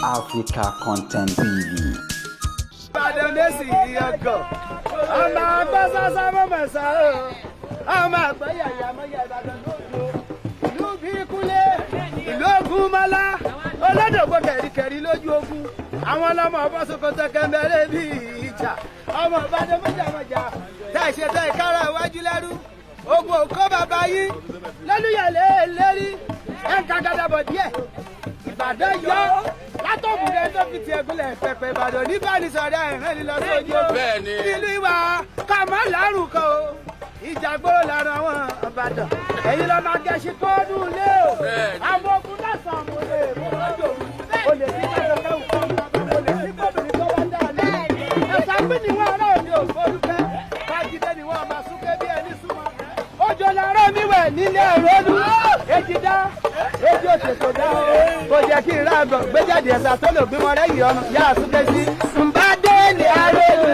Africa Content TV. Ìbàdàn lè sì yọgọ̀ ọmọ agbọ́sọ́sọ́ mọ̀mọ́ sọ̀rọ̀ ọmọ àgbẹ̀yàyà mọ̀yà Ìbàdàn lójú ìlú bíkúlé ìlú Ògúnmọ́lá olódògbò kẹ̀ríkẹ̀rí lójú ogun àwọn ọlọ́mọ ọbọ̀ Sókótó kẹ́mbẹ́rẹ́ bí ìjà ọmọ Ìbàdàn mọ̀jàmọ̀jà tẹ̀ ṣe tẹ̀ kára iwájú lẹ́rú ogun òkó bàbá yín lẹ́lúyàlé lérí ẹ̀ ń kagàdàbọ̀ díẹ̀ Ìbàdàn yọ látọ̀bùrẹ́ tó fi ti ẹ̀gúnlẹ̀ pẹ̀pẹ̀ Ìbàdàn níbàdìsọ̀rẹ́ ẹ̀rẹ́ ni lọ sójú nínú ìwà ká má lárùn kan o ìjà gbòòrò lára àwọn Ìbàdàn èyí lọ máa gẹ̀ẹ́sì tó dùn lé o àwọn ogun lọ́sàn-án mo lè mú lọ́jọ́ o lè ní kẹ́kẹ́ òkú o lè ní kóbìnrin tó wá dáa ní ẹ̀sà pín ni wọ́n ará òde òfurufẹ́ fagídé ni wọ́n máa súnkẹ́ bí ẹni súnmọ́ òjò làárọ̀ mi wẹ̀ nílé ìrọ́lù èjìdá èjì òṣètò dá o kò jẹ́ kí n ráàgọ̀ gbéjáde ẹ̀sà tó lò gbé wọn lẹ́yìn ọ̀nà yá àtúndé sí. ǹbá dé ní arẹ́ mi.